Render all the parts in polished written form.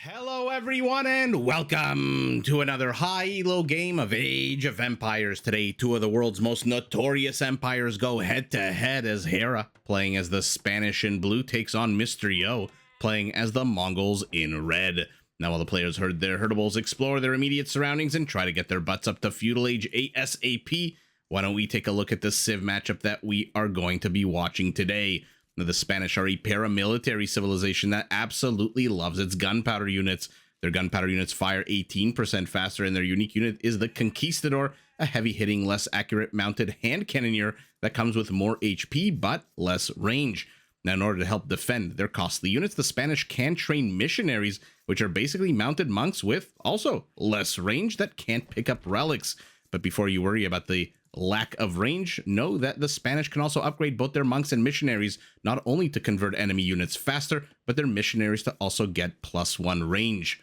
Hello everyone and welcome to another high elo game of Age of Empires. Today, two of the world's most notorious empires go head to head as Hera, playing as the Spanish in blue, takes on Mr. Yo, playing as the Mongols in red. Now while the players herd their herdables, explore their immediate surroundings, and try to get their butts up to Feudal Age ASAP, why don't we take a look at the Civ matchup that we are going to be watching today. Now, the Spanish are a paramilitary civilization that absolutely loves its gunpowder units. Their gunpowder units fire 18% faster, and their unique unit is the Conquistador, a heavy-hitting, less accurate mounted hand cannoneer that comes with more HP but less range. Now, in order to help defend their costly units, the Spanish can train missionaries, which are basically mounted monks with also less range that can't pick up relics. But before you worry about the lack of range, know that the Spanish can also upgrade both their monks and missionaries, not only to convert enemy units faster, but their missionaries to also get +1 range.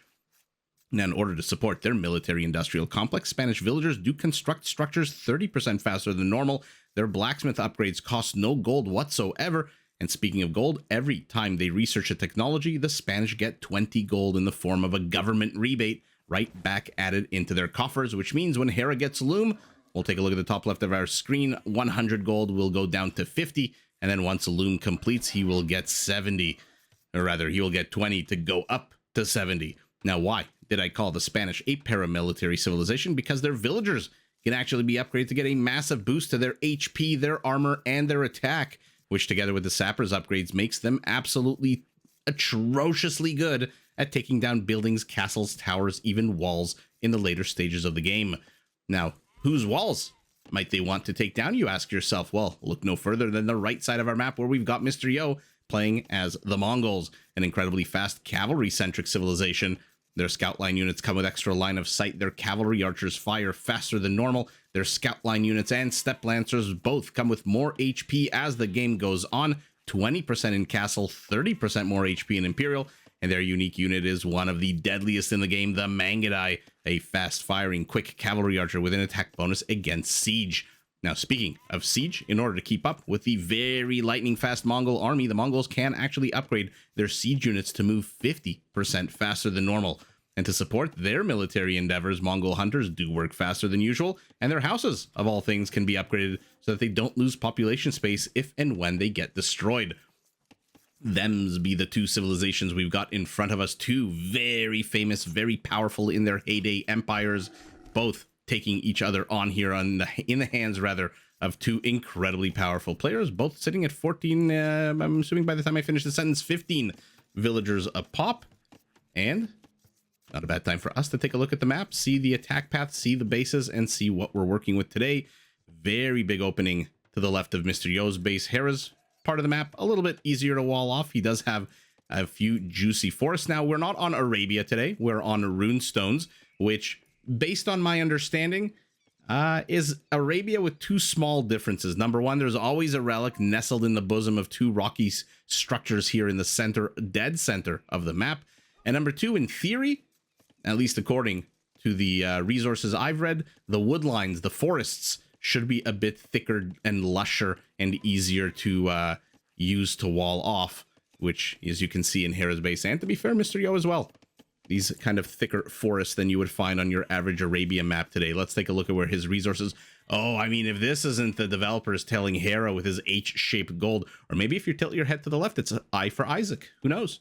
Now, in order to support their military-industrial complex, Spanish villagers do construct structures 30% faster than normal. Their blacksmith upgrades cost no gold whatsoever. And speaking of gold, every time they research a technology, the Spanish get 20 gold in the form of a government rebate right back added into their coffers, which means when Hera gets loom, we'll take a look at the top left of our screen, 100 gold will go down to 50, and then once loom completes, he will get 70, or rather, he will get 20 to go up to 70. Now, why did I call the Spanish a paramilitary civilization? Because their villagers can actually be upgraded to get a massive boost to their HP, their armor, and their attack, which together with the sappers upgrades makes them absolutely atrociously good at taking down buildings, castles, towers, even walls in the later stages of the game. Now, whose walls might they want to take down, you ask yourself? Well, look no further than the right side of our map, where we've got Mr. Yo playing as the Mongols, an incredibly fast cavalry-centric civilization. Their scout line units come with extra line of sight. Their cavalry archers fire faster than normal. Their scout line units and steppe lancers both come with more HP as the game goes on. 20% in castle, 30% more HP in imperial. And their unique unit is one of the deadliest in the game, the Mangadai, a fast-firing, quick cavalry archer with an attack bonus against siege. Now, speaking of siege, in order to keep up with the very lightning-fast Mongol army, the Mongols can actually upgrade their siege units to move 50% faster than normal. And to support their military endeavors, Mongol hunters do work faster than usual, and their houses, of all things, can be upgraded so that they don't lose population space if and when they get destroyed. Them's be the two civilizations we've got in front of us, two very famous, very powerful in their heyday empires, both taking each other on here in the hands of two incredibly powerful players, both sitting at 14, I'm assuming by the time I finish the sentence, 15 villagers a pop. And not a bad time for us to take a look at the map, see the attack path, see the bases, and see what we're working with today. Very big opening to the left of Mr. Yo's base. Hera's part of the map a little bit easier to wall off. He does have a few juicy forests. Now, we're not on Arabia today. We're on runestones, which, based on my understanding, is Arabia with two small differences. Number one, there's always a relic nestled in the bosom of two rocky structures here in the center, dead center of the map. And number two, in theory, at least according to the resources I've read, the woodlines, the forests, should be a bit thicker and lusher and easier to use to wall off, which, as you can see in Hera's base, and to be fair, Mr. Yo as well. These kind of thicker forests than you would find on your average Arabia map today. Let's take a look at where his resources... Oh, I mean, if this isn't the developers telling Hera with his H-shaped gold, or maybe if you tilt your head to the left, it's an I for Isaac. Who knows?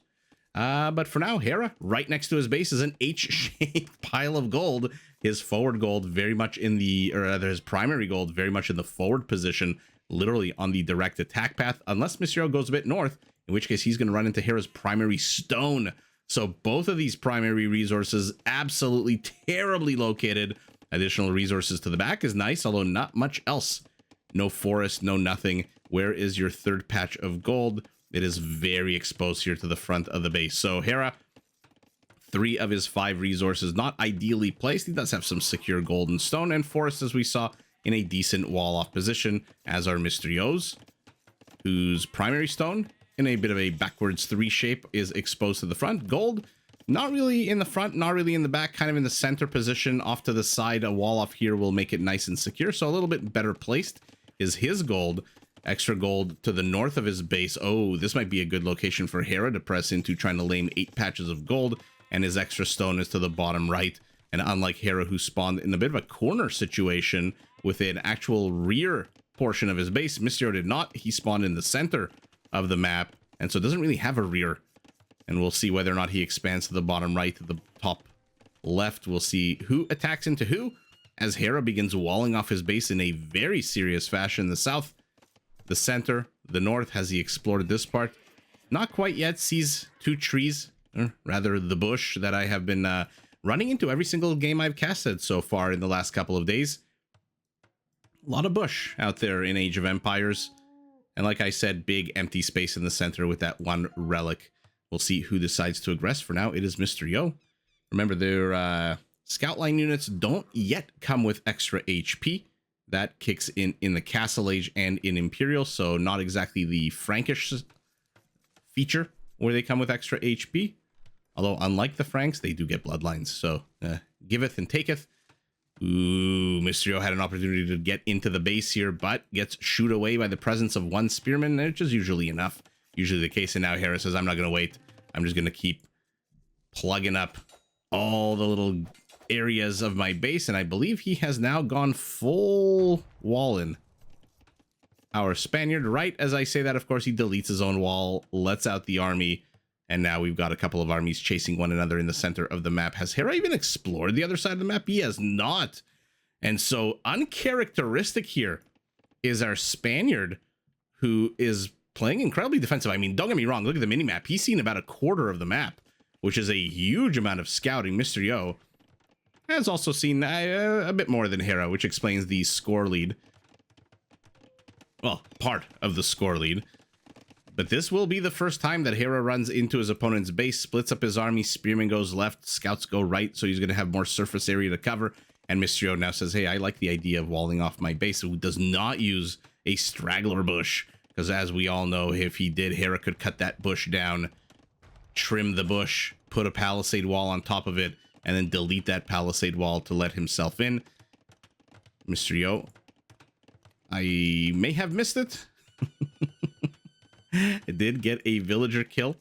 But for now, Hera, right next to his base, is an H-shaped pile of gold. His forward gold very much in the, or rather his primary gold very much in the forward position, literally on the direct attack path, unless Monsieur goes a bit north, in which case he's going to run into Hera's primary stone. So both of these primary resources absolutely terribly located. Additional resources to the back is nice, although not much else. No forest, no nothing. Where is your third patch of gold? It is very exposed here to the front of the base. So Hera, 3 of his 5 resources not ideally placed. He does have some secure gold and stone, and forests, as we saw, in a decent wall-off position, as are Mr. Yo's, whose primary stone, in a bit of a backwards 3 shape, is exposed to the front. Gold, not really in the front, not really in the back, kind of in the center position. Off to the side, a wall-off here will make it nice and secure, so a little bit better placed is his gold. Extra gold to the north of his base. Oh, this might be a good location for Hera to press into, trying to lame 8 patches of gold and his extra stone is to the bottom right. And unlike Hera, who spawned in a bit of a corner situation with an actual rear portion of his base, Mysterio did not. He spawned in the center of the map, and so doesn't really have a rear. And we'll see whether or not he expands to the bottom right, to the top left. We'll see who attacks into who, as Hera begins walling off his base in a very serious fashion. The south, the center, the north. Has he explored this part? Not quite yet. Sees two trees, or rather the bush that I have been running into every single game I've casted so far in the last couple of days. A lot of bush out there in Age of Empires. And like I said, big empty space in the center with that one relic. We'll see who decides to aggress. For now, it is Mysterio. Remember, their scout line units don't yet come with extra HP. That kicks in the Castle Age and in Imperial, so not exactly the Frankish feature where they come with extra HP. Although, unlike the Franks, they do get bloodlines, so giveth and taketh. Ooh, Mysterio had an opportunity to get into the base here, but gets shooed away by the presence of one spearman, which is usually enough. Usually the case, and now Hera says, I'm not going to wait. I'm just going to keep plugging up all the little areas of my base, and I believe he has now gone full wall in. Our Spaniard, right as I say that, of course, he deletes his own wall, lets out the army, and now we've got a couple of armies chasing one another in the center of the map. Has Hera even explored the other side of the map? He has not. And so uncharacteristic here is our Spaniard, who is playing incredibly defensive. I mean, don't get me wrong, look at the minimap. He's seen about a quarter of the map, which is a huge amount of scouting. Mysterio has also seen a bit more than Hera, which explains the score lead. Well, part of the score lead. But this will be the first time that Hera runs into his opponent's base, splits up his army, Spearman goes left, scouts go right, so he's going to have more surface area to cover. And Mysterio now says, hey, I like the idea of walling off my base, who does not use a straggler bush. Because as we all know, if he did, Hera could cut that bush down, trim the bush, put a palisade wall on top of it, and then delete that palisade wall to let himself in. Mysterio, I may have missed it. It did get a villager kill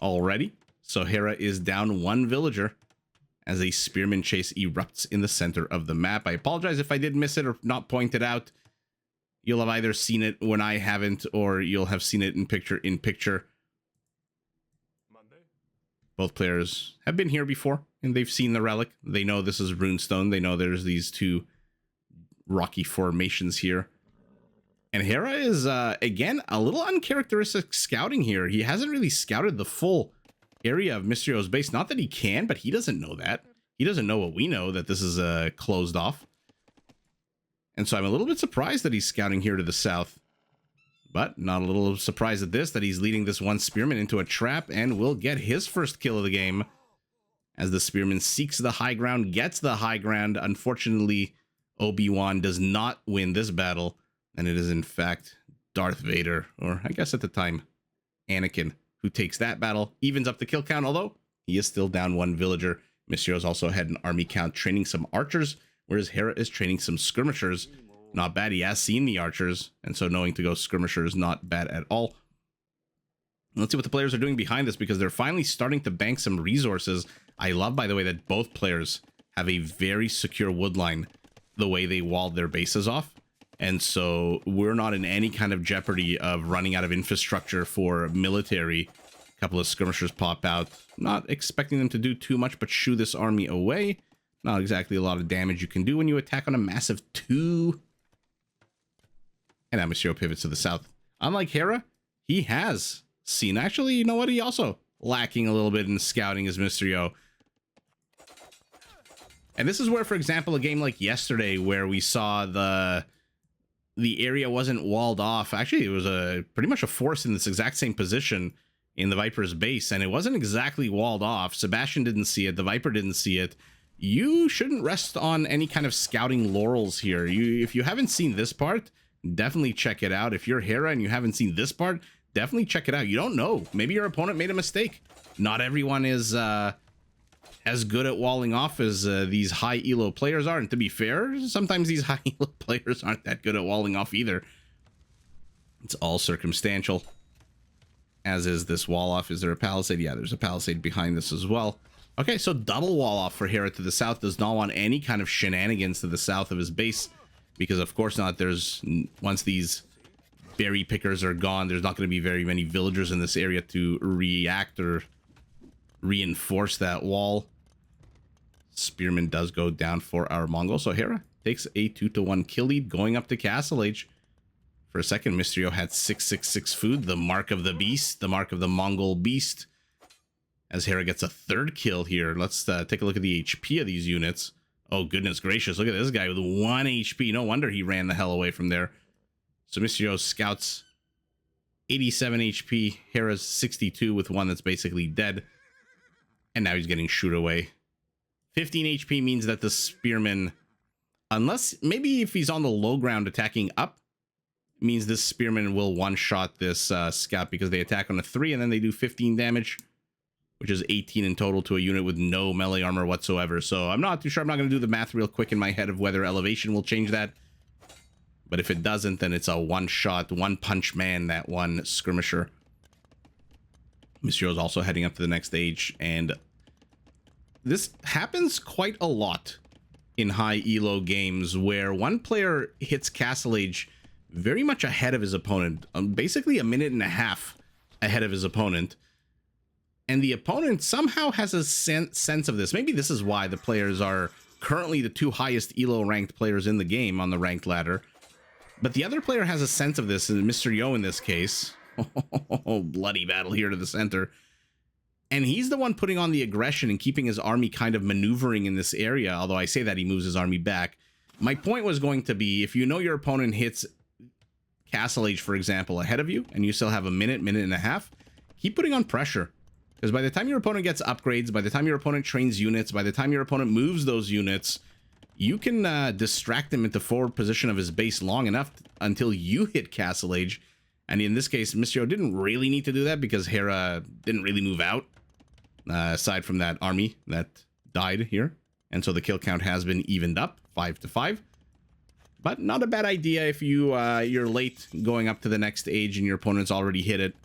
already. So Hera is down one villager as a spearman chase erupts in the center of the map. I apologize if I did miss it or not point it out. You'll have either seen it when I haven't, or you'll have seen it in picture. Both players have been here before, and they've seen the relic. They know this is runestone. They know there's these two rocky formations here. And Hera is, again, a little uncharacteristic scouting here. He hasn't really scouted the full area of Mysterio's base. Not that he can, but he doesn't know that. He doesn't know what we know, that this is closed off. And so I'm a little bit surprised that he's scouting here to the south. But not a little surprised at this, that he's leading this one spearman into a trap and will get his first kill of the game. As the spearman seeks the high ground, gets the high ground. Unfortunately, Obi-Wan does not win this battle. And it is, in fact, Darth Vader, or I guess at the time, Anakin, who takes that battle, evens up the kill count, although he is still down one villager. Mysterio's also had an army count training some archers, whereas Hera is training some skirmishers. Not bad. He has seen the archers, and so knowing to go skirmisher is not bad at all. Let's see what the players are doing behind this, because they're finally starting to bank some resources. I love, by the way, that both players have a very secure wood line, the way they walled their bases off. And so we're not in any kind of jeopardy of running out of infrastructure for military. A couple of skirmishers pop out. Not expecting them to do too much, but shoo this army away. Not exactly a lot of damage you can do when you attack on a massive 2. And now Mysterio pivots to the south. Unlike Hera, he has seen. Actually, you know what? He also lacking a little bit in scouting as Mysterio. And this is where, for example, a game like yesterday, where we saw the area wasn't walled off. Actually, it was pretty much a force in this exact same position in the Viper's base, and it wasn't exactly walled off. Sebastian didn't see it. The Viper didn't see it. You shouldn't rest on any kind of scouting laurels here. If you haven't seen this part, definitely check it out. If you're Hera and you haven't seen this part, definitely check it out. You don't know. Maybe your opponent made a mistake. Not everyone is as good at walling off as these high elo players are. And to be fair, sometimes these high elo players aren't that good at walling off either. It's all circumstantial. As is this wall off. Is there a palisade? Yeah, there's a palisade behind this as well. Okay, so double wall off for Hera to the south. Does not want any kind of shenanigans to the south of his base, because of course not. There's, once these berry pickers are gone, there's not going to be very many villagers in this area to react or reinforce that wall. Spearman does go down for our Mongol. So Hera takes a 2-1 kill lead going up to Castle Age. For a second, Mysterio had 666 food, the mark of the beast, the mark of the Mongol beast. As Hera gets a third kill here. Let's take a look at the HP of these units. Oh, goodness gracious. Look at this guy with 1 HP. No wonder he ran the hell away from there. So Mysterio scouts 87 HP. Hera's 62 with one that's basically dead. And now he's getting shoot away. 15 HP means that the Spearman, unless maybe if he's on the low ground attacking up, means this Spearman will one-shot this scout, because they attack on a 3 and then they do 15 damage, which is 18 in total to a unit with no melee armor whatsoever. So I'm not too sure. I'm not going to do the math real quick in my head of whether elevation will change that. But if it doesn't, then it's a one-shot, one-punch man, that one skirmisher. Mysterio's also heading up to the next stage, and this happens quite a lot in high elo games where one player hits Castle Age very much ahead of his opponent, basically a minute and a half ahead of his opponent. And the opponent somehow has a sense of this. Maybe this is why the players are currently the 2 highest elo ranked players in the game on the ranked ladder. But the other player has a sense of this, and Mr. Yo in this case. Oh, bloody battle here to the center. And he's the one putting on the aggression and keeping his army kind of maneuvering in this area. Although I say that he moves his army back. My point was going to be, if you know your opponent hits Castle Age, for example, ahead of you, and you still have a minute, minute and a half, keep putting on pressure. Because by the time your opponent gets upgrades, by the time your opponent trains units, by the time your opponent moves those units, you can distract him into forward position of his base long enough until you hit Castle Age. And in this case, Mysterio didn't really need to do that because Hera didn't really move out, aside from that army that died here. And so the kill count has been evened up, 5-5. But not a bad idea if you're late going up to the next stage and your opponent's already hit it.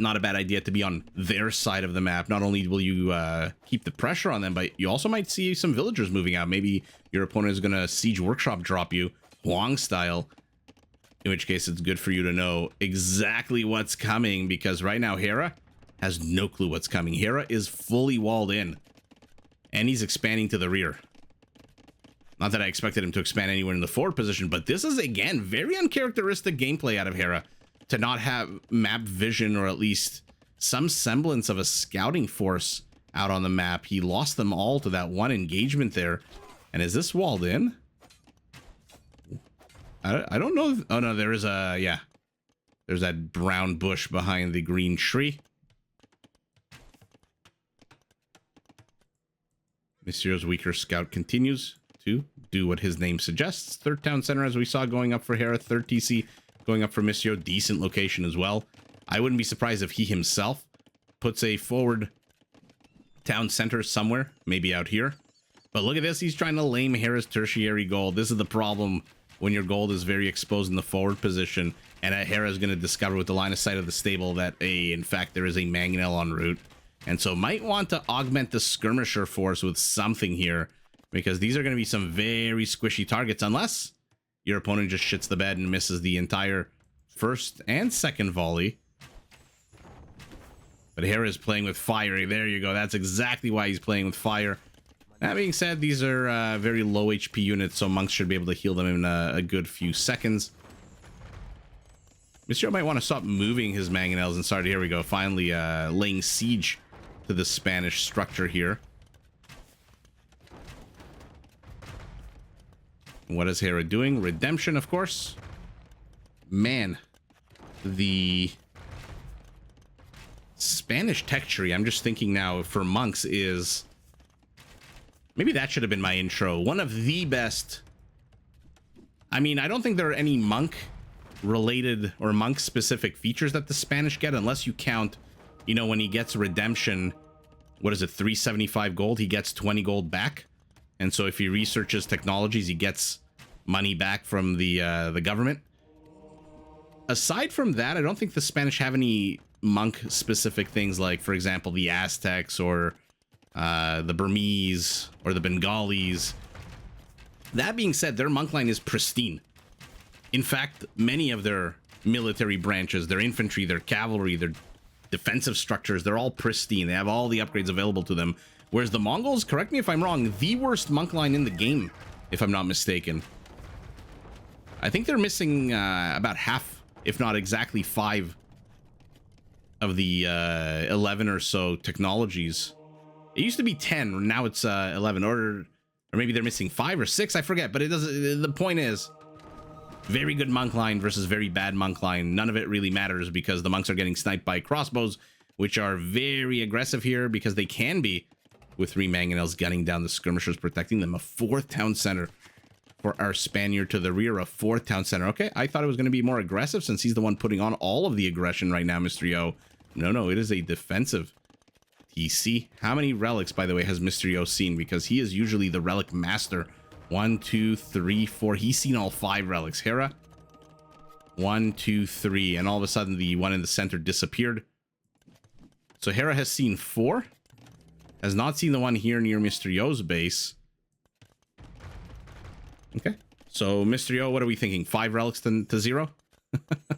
Not a bad idea to be on their side of the map. Not only will you keep the pressure on them, but you also might see some villagers moving out. Maybe your opponent is going to Siege Workshop drop you, Huang style. In which case, it's good for you to know exactly what's coming, because right now, Hera has no clue what's coming. Hera is fully walled in, and he's expanding to the rear. Not that I expected him to expand anywhere in the forward position, but this is, again, very uncharacteristic gameplay out of Hera. To not have map vision, or at least some semblance of a scouting force out on the map. He lost them all to that one engagement there. And is this walled in? I don't know. Oh, no, there is a... Yeah. There's that brown bush behind the green tree. Mysterio's weaker scout continues to do what his name suggests. Third town center, as we saw, going up for Hera. Third TC going up for Mysterio. Decent location as well. I wouldn't be surprised if he himself puts a forward town center somewhere, maybe out here. But look at this. He's trying to lame Hera's tertiary gold. This is the problem when your gold is very exposed in the forward position, and Hera is going to discover with the line of sight of the stable that, in fact, there is a mangonel en route. And so might want to augment the skirmisher force with something here, because these are going to be some very squishy targets, unless your opponent just shits the bed and misses the entire first and second volley. But Hera is playing with fire. There you go. That's exactly why he's playing with fire. That being said, these are very low HP units, so monks should be able to heal them in a good few seconds. Mysterio might want to stop moving his mangonels and start. Here we go. Finally laying siege to the Spanish structure here. What is Hera doing? Redemption, of course. Man, the Spanish tech tree, I'm just thinking now, for monks is... Maybe that should have been my intro. One of the best... I mean, I don't think there are any monk-related or monk-specific features that the Spanish get, unless you count, you know, when he gets redemption, what is it, 375 gold? He gets 20 gold back. And so if he researches technologies, he gets money back from the government. Aside from that, I don't think the Spanish have any monk-specific things like, for example, the Aztecs or the Burmese or the Bengalis. That being said, their monk line is pristine. In fact, many of their military branches, their infantry, their cavalry, their defensive structures, they're all pristine. They have all the upgrades available to them. Whereas the Mongols, correct me if I'm wrong, the worst monk line in the game, if I'm not mistaken. I think they're missing about half, if not exactly 5 of the 11 or so technologies. It used to be 10, now it's 11, or maybe they're missing 5 or 6, I forget, but it doesn't. The point is, very good monk line versus very bad monk line. None of it really matters because the monks are getting sniped by crossbows, which are very aggressive here because they can be, with 3 mangonels gunning down the skirmishers, protecting them. A 4th town center for our Spaniard to the rear, a 4th town center. Okay, I thought it was going to be more aggressive since he's the one putting on all of the aggression right now, Mr. Yo. No, it is a defensive TC. How many relics, by the way, has Mr. Yo seen? Because he is usually the relic master. 1, 2, 3, 4. He's seen all 5 relics. Hera, 1, 2, 3. And all of a sudden, the one in the center disappeared. So Hera has seen 4. Has not seen the one here near Mr. Yo's base. Okay. So, Mr. Yo, what are we thinking? 5 relics to 0?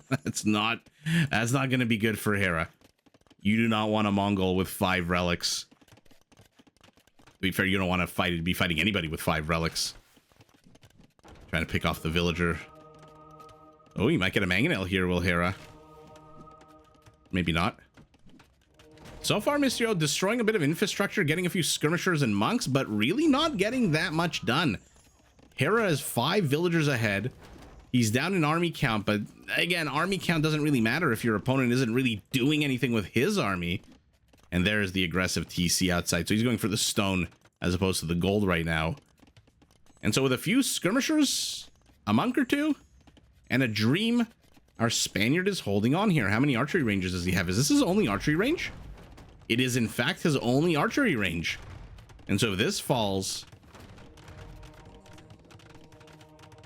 That's not going to be good for Hera. You do not want a Mongol with 5 relics. To be fair, you don't want to be fighting anybody with 5 relics. Trying to pick off the villager. Oh, you might get a mangonel here, will Hera? Maybe not. So far, Mr. Yo destroying a bit of infrastructure, getting a few skirmishers and monks, but really not getting that much done. Hera is 5 villagers ahead. He's down in army count, but again, army count doesn't really matter if your opponent isn't really doing anything with his army. And there's the aggressive TC outside. So he's going for the stone as opposed to the gold right now. And so with a few skirmishers, a monk or 2, and a dream, our Spaniard is holding on here. How many archery ranges does he have? Is this his only archery range? It is, in fact, his only archery range. And so if this falls,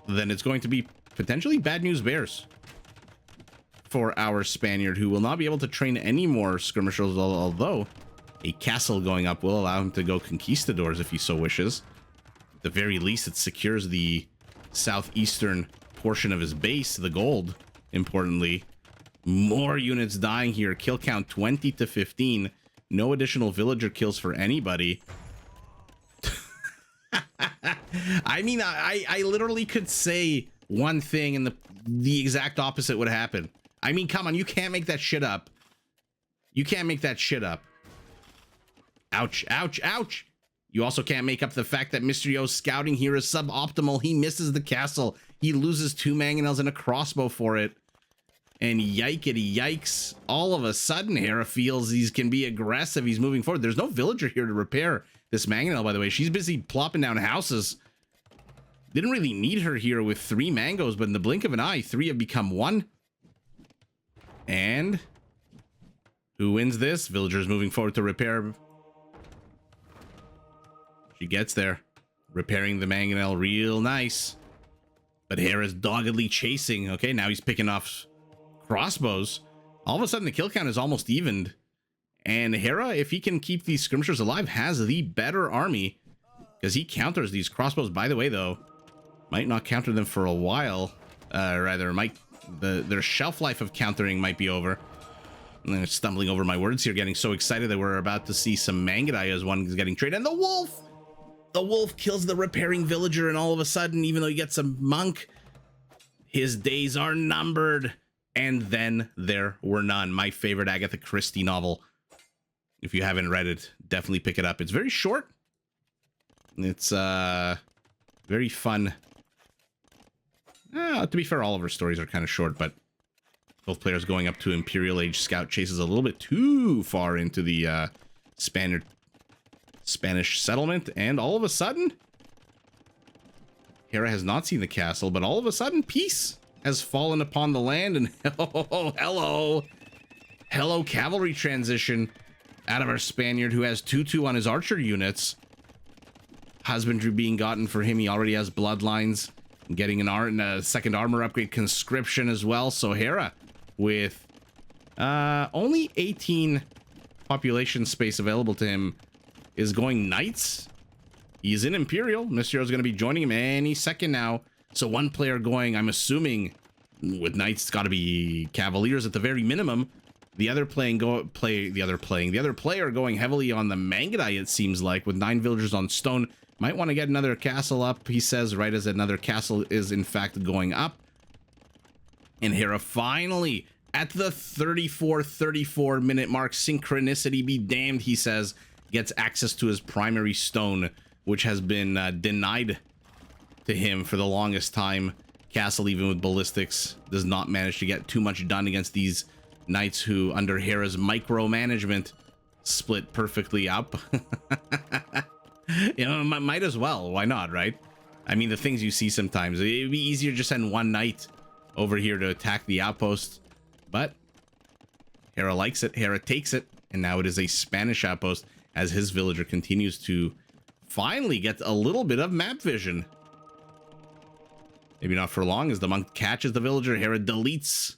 then it's going to be potentially bad news bears for our Spaniard, who will not be able to train any more skirmishers, although a castle going up will allow him to go conquistadors if he so wishes. At the very least, it secures the southeastern portion of his base, the gold, importantly. More units dying here. Kill count 20 to 15. No additional villager kills for anybody. I mean, I literally could say one thing and the exact opposite would happen. I mean, come on, you can't make that shit up. You can't make that shit up. Ouch, ouch, ouch. You also can't make up the fact that Mr. Yo's scouting here is suboptimal. He misses the castle. He loses 2 mangonels and a crossbow for it. And yikety yikes. All of a sudden, Hera feels he can be aggressive. He's moving forward. There's no villager here to repair this mangonel, by the way. She's busy plopping down houses. Didn't really need her here with 3 mangoes, but in the blink of an eye, 3 have become 1. And who wins this? Villagers moving forward to repair. She gets there. Repairing the mangonel real nice. But Hera's doggedly chasing. Okay, now he's picking off crossbows. All of a sudden, the kill count is almost evened. And Hera, if he can keep these skirmishers alive, has the better army. Because he counters these crossbows. By the way, though, might not counter them for a while. Rather, their shelf life of countering might be over. I'm stumbling over my words here, getting so excited that we're about to see some Mangadai as one is getting traded. And the wolf! The wolf kills the repairing villager, and all of a sudden, even though he gets a monk, his days are numbered. And then there were none. My favorite Agatha Christie novel. If you haven't read it, definitely pick it up. It's very short. It's very fun. To be fair, all of her stories are kind of short, but both players going up to Imperial Age scout chases a little bit too far into the Spanish settlement, and all of a sudden, Hera has not seen the castle, but all of a sudden, peace has fallen upon the land, and hello cavalry transition out of our Spaniard, who has 2-2 on his archer units. Husbandry being gotten for him. He already has bloodlines, getting a second armor upgrade, conscription as well. So Hera, with only 18 population space available to him, is going Knights. He's in Imperial. Mysterio is going to be joining him any second now. So one player going, I'm assuming, with Knights, it's got to be Cavaliers at the very minimum. The other player going heavily on the Mangudai, it seems like, with 9 villagers on stone. Might want to get another castle up, he says, right as another castle is in fact going up. And Hera finally, at the 34 minute mark, synchronicity be damned, he says, gets access to his primary stone, which has been denied to him for the longest time. Castle, even with ballistics, does not manage to get too much done against these knights who, under Hera's micromanagement, split perfectly up. You know, might as well. Why not, right? I mean, the things you see sometimes. It'd be easier to just send one knight over here to attack the outpost. But Hera likes it. Hera takes it. And now it is a Spanish outpost as his villager continues to finally get a little bit of map vision. Maybe not for long, as the monk catches the villager. Hera deletes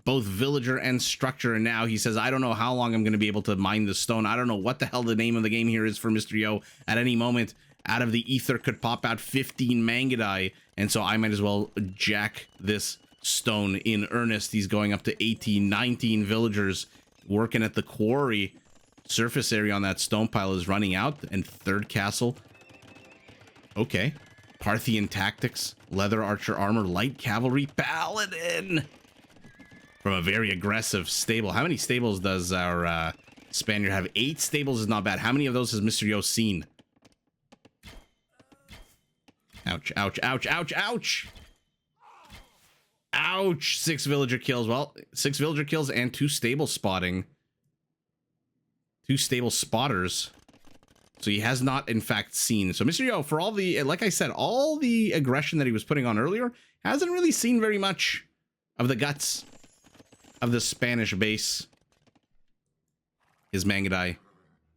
both villager and structure, and now he says, I don't know how long I'm going to be able to mine the stone. I don't know what the hell the name of the game here is for Mysterio. At any moment, out of the ether could pop out 15 Mangudai, and so I might as well jack this stone in earnest. He's going up to 18, 19 villagers working at the quarry. Surface area on that stone pile is running out, and third castle. Okay. Parthian tactics, leather archer armor, light cavalry, paladin. From a very aggressive stable. How many stables does our Spaniard have? 8 stables is not bad. How many of those has Mysterio seen? Ouch, ouch, ouch, ouch, ouch. Ouch. 6 villager kills. Well, 6 villager kills and 2 stable spotting. 2 stable spotters. So he has not, in fact, seen. So Mysterio, for all the, like I said, all the aggression that he was putting on earlier, hasn't really seen very much of the guts of the Spanish base. His Mangudai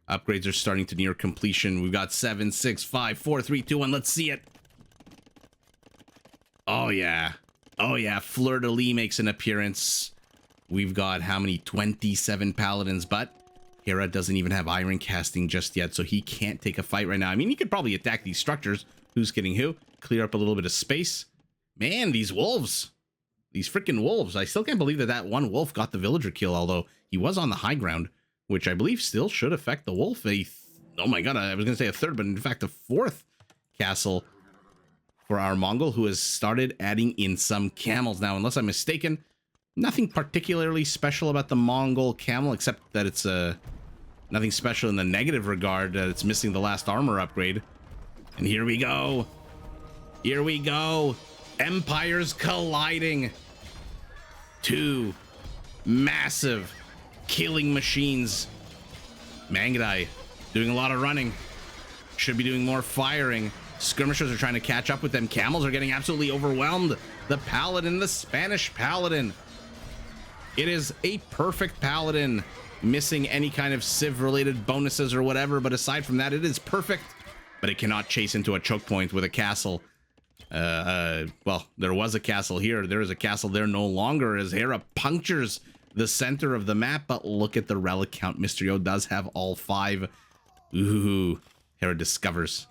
upgrades are starting to near completion. We've got 7, 6, 5, 4, 3, 2, 1. Let's see it. Oh, yeah. Oh, yeah. Fleur de Lis makes an appearance. We've got how many? 27 paladins, but Hera doesn't even have iron casting just yet, so he can't take a fight right now. I mean, he could probably attack these structures. Who's getting who? Clear up a little bit of space. Man, these wolves. These freaking wolves. I still can't believe that that one wolf got the villager kill, although he was on the high ground, which I believe still should affect the wolf. Oh my god, I was going to say a third, but in fact a 4th castle for our Mongol, who has started adding in some camels. Now, unless I'm mistaken, nothing particularly special about the Mongol camel, except that it's nothing special in the negative regard. It's missing the last armor upgrade. And here we go. Here we go. Empires colliding. 2 massive killing machines. Mangudai doing a lot of running. Should be doing more firing. Skirmishers are trying to catch up with them. Camels are getting absolutely overwhelmed. The paladin, the Spanish paladin. It is a perfect paladin, missing any kind of civ related bonuses or whatever, but aside from that, it is perfect. But it cannot chase into a choke point with a castle. Well, there was a castle here. There is a castle there no longer, as Hera punctures the center of the map. But look at the relic count. Mysterio does have all 5. Ooh, Hera discovers.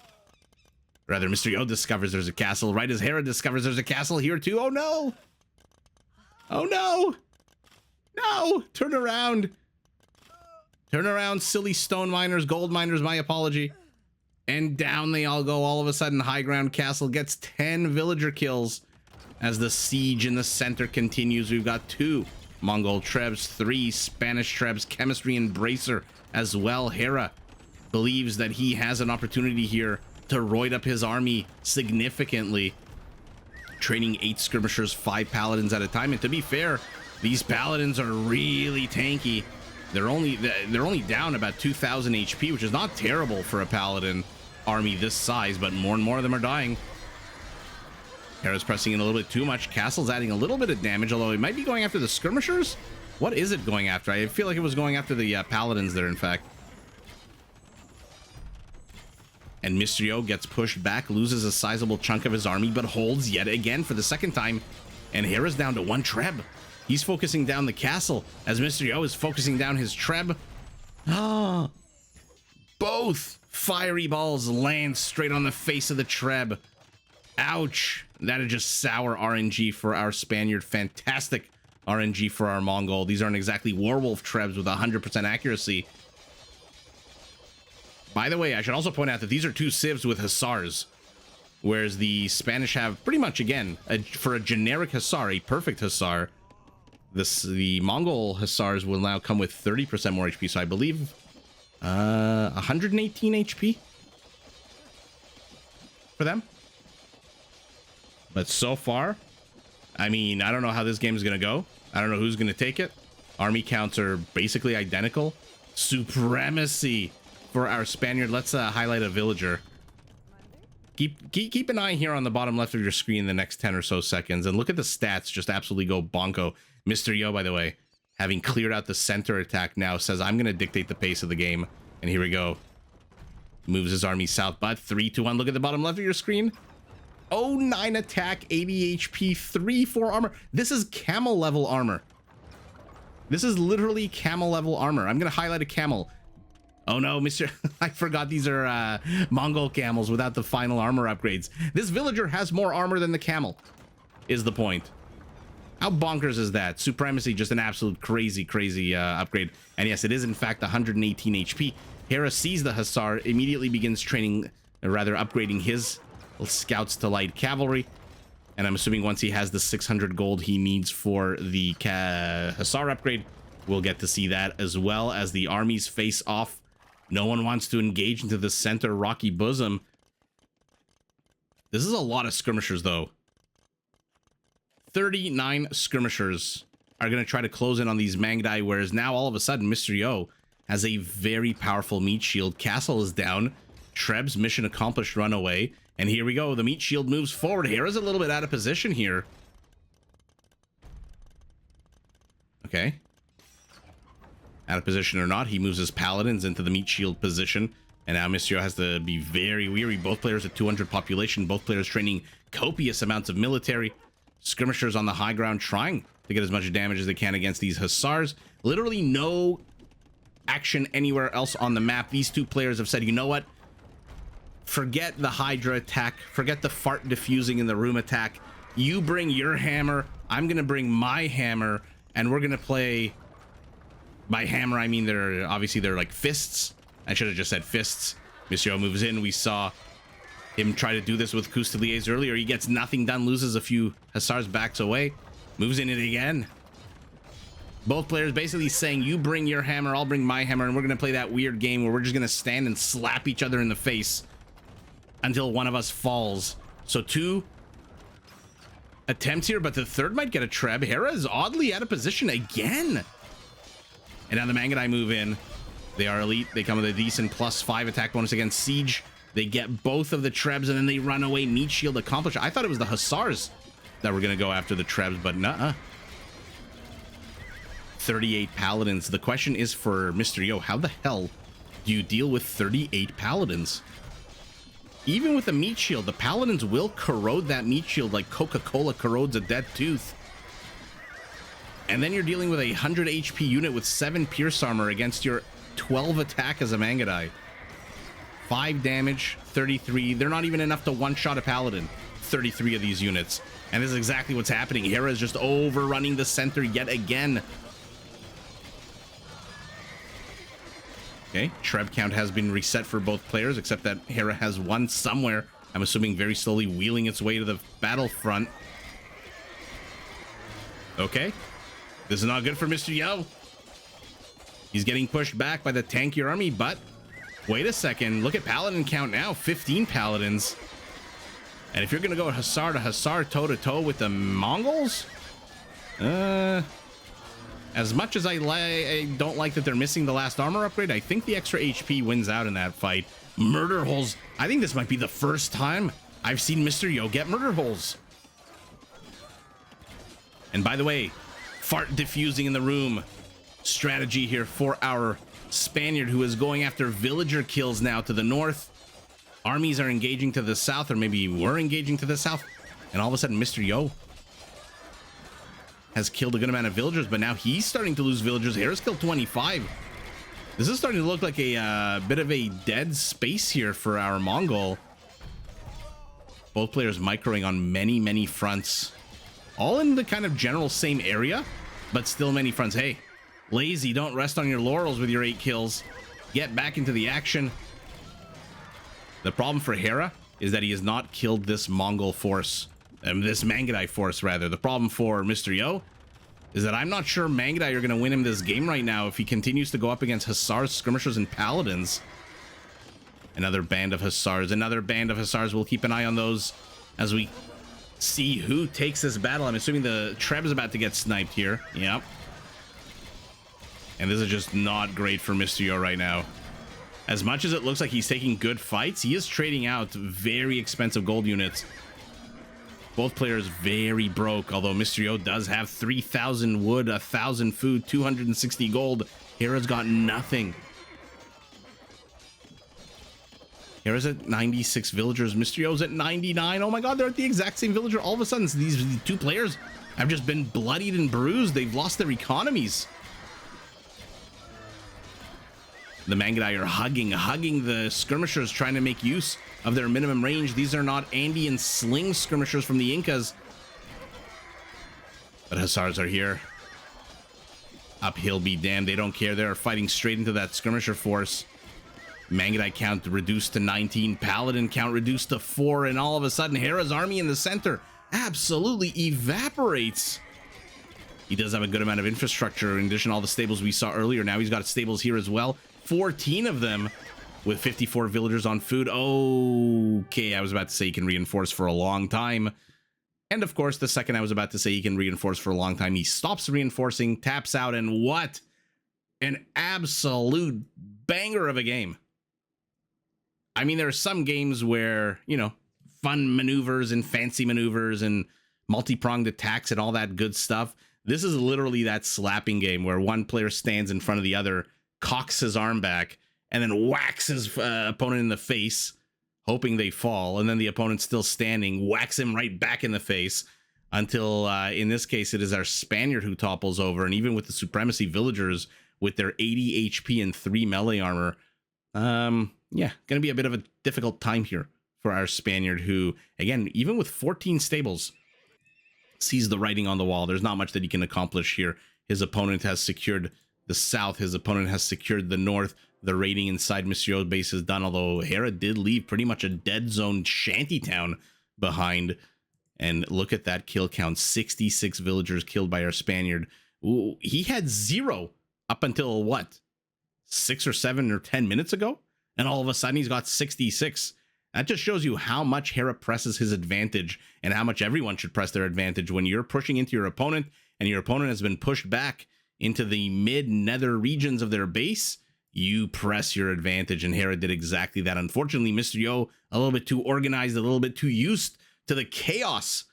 Rather, Mysterio discovers there's a castle, right as Hera discovers there's a castle here too. Oh no! Oh no! No! Turn around! Turn around, silly stone miners, gold miners, my apology. And down they all go. All of a sudden, high ground castle gets 10 villager kills as the siege in the center continues. We've got 2 Mongol Trebs, 3 Spanish Trebs, chemistry and bracer as well. Hera believes that he has an opportunity here to roid up his army significantly, training 8 skirmishers, 5 paladins at a time. And to be fair, these paladins are really tanky. They're only down about 2,000 HP, which is not terrible for a paladin army this size, but more and more of them are dying. Hera's pressing in a little bit too much. Castle's adding a little bit of damage, although it might be going after the skirmishers. What is it going after? I feel like it was going after the paladins there, in fact. And Mysterio gets pushed back, loses a sizable chunk of his army, but holds yet again for the second time. And Hera's down to 1 Treb. He's focusing down the castle as Mysterio is focusing down his Treb. Ah, Both fiery balls land straight on the face of the Treb. Ouch. That is just sour RNG for our Spaniard. Fantastic RNG for our Mongol. These aren't exactly werewolf Trebs with 100% accuracy. By the way, I should also point out that these are two civs with Hussars, whereas the Spanish have pretty much, again, for a generic Hussar, a perfect Hussar. The Mongol Hussars will now come with 30% more HP, so I believe 118 HP for them. But so far, I mean, I don't know how this game is going to go. I don't know who's going to take it. Army counts are basically identical. Supremacy for our Spaniard. Let's highlight a villager. Keep an eye here on the bottom left of your screen in the next 10 or so seconds, and look at the stats just absolutely go bonko. Mr. Yo, by the way, having cleared out the center attack now, says, I'm going to dictate the pace of the game. And here we go. Moves his army south, but 3-2-1. Look at the bottom left of your screen. Oh, 9 attack, 80 HP, 3-4 armor. This is camel level armor. This is literally camel level armor. I'm going to highlight a camel. Oh no, Mr. I forgot these are Mongol camels without the final armor upgrades. This villager has more armor than the camel, is the point. How bonkers is that? Supremacy, just an absolute crazy upgrade. And yes, it is in fact 118 HP. Hera sees the Hussar, immediately begins training, or rather upgrading his scouts to light cavalry. And I'm assuming once he has the 600 gold he needs for the Hussar upgrade, we'll get to see that, as well as the armies face off. No one wants to engage into the center rocky bosom. This is a lot of skirmishers, though. 39 skirmishers are going to try to close in on these Mangdai, whereas now all of a sudden Mr. Yo has a very powerful meat shield. Castle is down. Treb's mission accomplished, run away. And here we go. The meat shield moves forward. Hera's a little bit out of position here. Okay. Out of position or not, he moves his paladins into the meat shield position. And now Mr. Yo has to be very weary. Both players at 200 population. Both players training copious amounts of military. Skirmishers on the high ground trying to get as much damage as they can against these Hussars. Literally no action anywhere else on the map. These two players have said, you know what? Forget the Hydra attack. Forget the fart diffusing in the room attack. You bring your hammer. I'm going to bring my hammer. And we're going to play... By hammer, I mean they're like fists. I should have just said fists. Mr. Yo moves in. We saw him try to do this with Custeliers earlier. He gets nothing done, loses a few Hussars, backs away, moves in it again. Both players basically saying, you bring your hammer, I'll bring my hammer, and we're going to play that weird game where we're just going to stand and slap each other in the face until one of us falls. So 2 attempts here, but the third might get a Treb. Hera is oddly out of position again. And now the Mangdai move in. They are elite. They come with a decent +5 attack bonus against Siege. They get both of the Trebs, and then they run away. Meat shield accomplished. I thought it was the Hussars that were going to go after the Trebs, but nuh-uh. 38 Paladins. The question is for Mr. Yo, how the hell do you deal with 38 Paladins? Even with a meat shield, the Paladins will corrode that meat shield like Coca-Cola corrodes a dead tooth. And then you're dealing with a 100 HP unit with 7 pierce armor against your 12 attack as a Mangdai. 5 damage, 33. They're not even enough to one-shot a Paladin. 33 of these units. And this is exactly what's happening. Hera is just overrunning the center yet again. Okay, Treb count has been reset for both players, except that Hera has one somewhere. I'm assuming very slowly wheeling its way to the battlefront. Okay. This is not good for Mr. Yo. He's getting pushed back by the tankier army, but wait a second. Look at Paladin count now. 15 Paladins. And if you're going to go Hussar to Hussar toe-to-toe with the Mongols, as much as I don't like that they're missing the last armor upgrade, I think the extra HP wins out in that fight. Murder holes. I think this might be the first time I've seen Mr. Yo get murder holes. And by the way, fart diffusing in the room. Strategy here for our Spaniard, who is going after villager kills now to the north. Armies are engaging to the south, or maybe were engaging to the south. And all of a sudden, Mr. Yo has killed a good amount of villagers, but now he's starting to lose villagers. Hera's killed 25. This is starting to look like a bit of a dead space here for our Mongol. Both players microing on many, many fronts. All in the kind of general same area, but still many fronts. Hey, lazy, don't rest on your laurels with your 8 kills. Get back into the action. The problem for Hera is that he has not killed this Mongol force. This Mangudai force, rather. The problem for Mr. Yo is that I'm not sure Mangudai are going to win him this game right now if he continues to go up against Hussars, Skirmishers, and Paladins. Another band of Hussars. Another band of Hussars. We'll keep an eye on those as we see who takes this battle. I'm assuming the Treb is about to get sniped here. Yep. And this is just not great for Mr. Yo right now. As much as it looks like he's taking good fights, he is trading out very expensive gold units. Both players very broke, although Mr. Yo does have 3,000 wood, 1,000 food, 260 gold. Hera's got nothing. Hera's at 96 villagers. Mr. Yo's at 99. Oh my god, they're at the exact same villager. All of a sudden, these two players have just been bloodied and bruised. They've lost their economies. The Mangudai are hugging the skirmishers, trying to make use of their minimum range. These are not Andean sling skirmishers from the Incas. But Hussars are here. Uphill be damned. They don't care. They're fighting straight into that skirmisher force. Mangudai count reduced to 19. Paladin count reduced to 4. And all of a sudden, Hera's army in the center absolutely evaporates. He does have a good amount of infrastructure. In addition to all the stables we saw earlier, now he's got stables here as well. 14 of them with 54 villagers on food. Okay, I was about to say he can reinforce for a long time. And of course, the second I was about to say he can reinforce for a long time, he stops reinforcing, taps out, and what? An absolute banger of a game. I mean, there are some games where, you know, fun maneuvers and fancy maneuvers and multi-pronged attacks and all that good stuff. This is literally that slapping game where one player stands in front of the other, cocks his arm back, and then whacks his opponent in the face, hoping they fall. And then the opponent's still standing, whacks him right back in the face until, in this case, it is our Spaniard who topples over. And even with the Supremacy Villagers with their 80 HP and 3 melee armor, yeah, going to be a bit of a difficult time here for our Spaniard who, again, even with 14 stables, sees the writing on the wall. There's not much that he can accomplish here. His opponent has secured the south. His opponent has secured the north. The raiding inside Mr. Yo's base is done, although Hera did leave pretty much a dead zone shantytown behind. And look at that kill count. 66 villagers killed by our Spaniard. Ooh, he had 0 up until, what, 6 or 7 or 10 minutes ago? And all of a sudden he's got 66. That just shows you how much Hera presses his advantage and how much everyone should press their advantage when you're pushing into your opponent and your opponent has been pushed back into the mid-nether regions of their base. You press your advantage, and Hera did exactly that. Unfortunately, Mr. Yo, a little bit too organized, a little bit too used to the chaos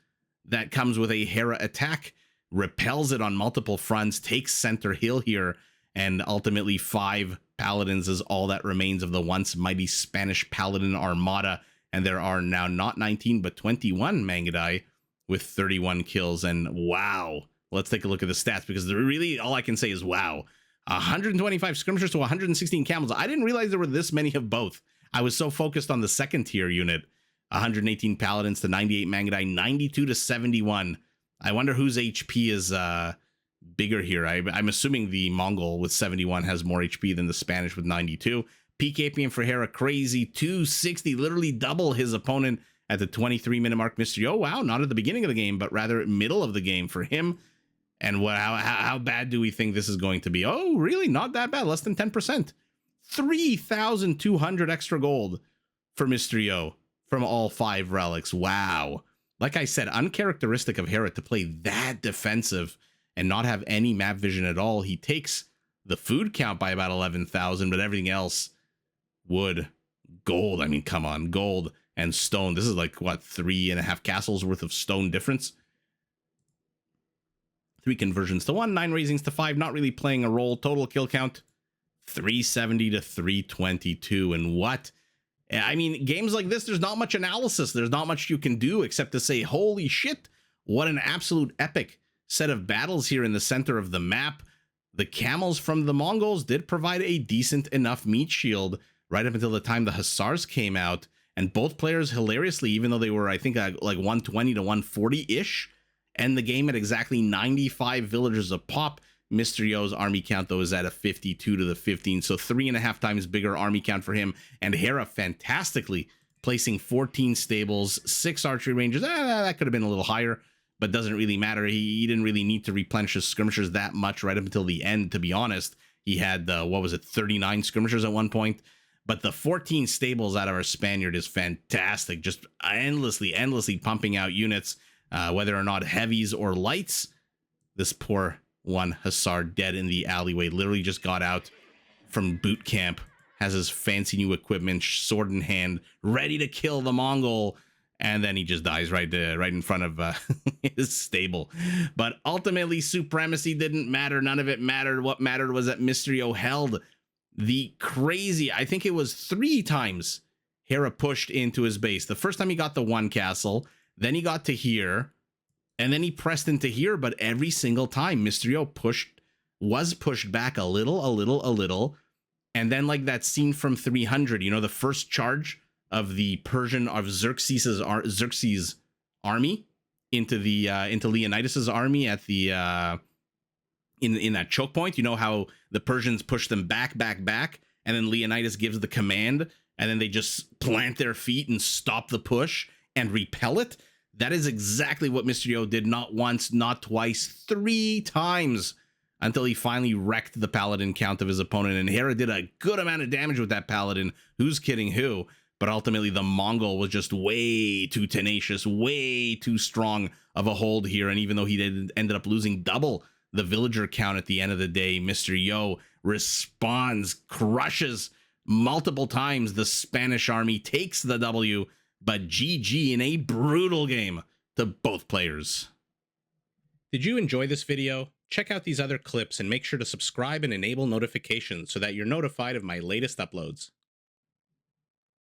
that comes with a Hera attack, repels it on multiple fronts, takes center hill here, and ultimately 5 paladins is all that remains of the once mighty Spanish paladin armada, and there are now not 19 but 21 Mangudai with 31 kills. And wow, let's take a look at the stats, because really all I can say is wow. 125 skirmishers to 116 camels. I didn't realize there were this many of both. I was so focused on the second tier unit. 118 paladins to 98 Mangudai, 92 to 71. I wonder whose HP is bigger here. I'm assuming the Mongol with 71 has more HP than the Spanish with 92. Peak APM for Hera, crazy, 260, literally double his opponent at the 23-minute mark. Mr. Yo, wow, not at the beginning of the game, but rather middle of the game for him. And how bad do we think this is going to be? Oh, really? Not that bad. Less than 10%. 3,200 extra gold for Mr. Yo from all 5 relics. Wow. Like I said, uncharacteristic of Hera to play that defensive and not have any map vision at all. He takes the food count by about 11,000, but everything else, wood, gold. I mean, come on, gold and stone. This is like, what, 3.5 castles worth of stone difference? 3 conversions to 1, 9 raisings to 5, not really playing a role. Total kill count, 370 to 322. And what? I mean, games like this, there's not much analysis. There's not much you can do except to say, holy shit, what an absolute epic set of battles here in the center of the map. The camels from the Mongols did provide a decent enough meat shield right up until the time the Hussars came out. And both players, hilariously, even though they were, I think, like 120 to 140-ish, end the game at exactly 95 villagers a pop. Mr. Yo's army count, though, is at a 52 to the 15, so 3.5 times bigger army count for him. And Hera, fantastically, placing 14 stables, 6 archery ranges. That could have been a little higher, but doesn't really matter. He didn't really need to replenish his skirmishers that much right up until the end, to be honest. He had, 39 skirmishers at one point. But the 14 stables out of our Spaniard is fantastic. Just endlessly pumping out units, whether or not heavies or lights. This poor one Hussar dead in the alleyway, literally just got out from boot camp, has his fancy new equipment, sword in hand, ready to kill the Mongol, and then he just dies right in front of his stable. But ultimately, supremacy didn't matter. None of it mattered. What mattered was that Mr. Yo held the crazy, I think it was 3 times Hera pushed into his base. The first time he got the 1 castle, then he got to here, and then he pressed into here, but every single time Mr. Yo was pushed back a little, and then like that scene from 300, the first charge of the Persian of Xerxes' army into Leonidas's army at the in that choke point. You know how the Persians push them back, and then Leonidas gives the command, and then they just plant their feet and stop the push and repel it? That is exactly what Mr. Yo did, not once, not twice, 3 times, until he finally wrecked the paladin count of his opponent. And Hera did a good amount of damage with that paladin. Who's kidding who? But ultimately, the Mongol was just way too tenacious, way too strong of a hold here. And even though he ended up losing double the villager count at the end of the day, Mr. Yo responds, crushes multiple times the Spanish army, takes the W, but GG in a brutal game to both players. Did you enjoy this video? Check out these other clips and make sure to subscribe and enable notifications so that you're notified of my latest uploads.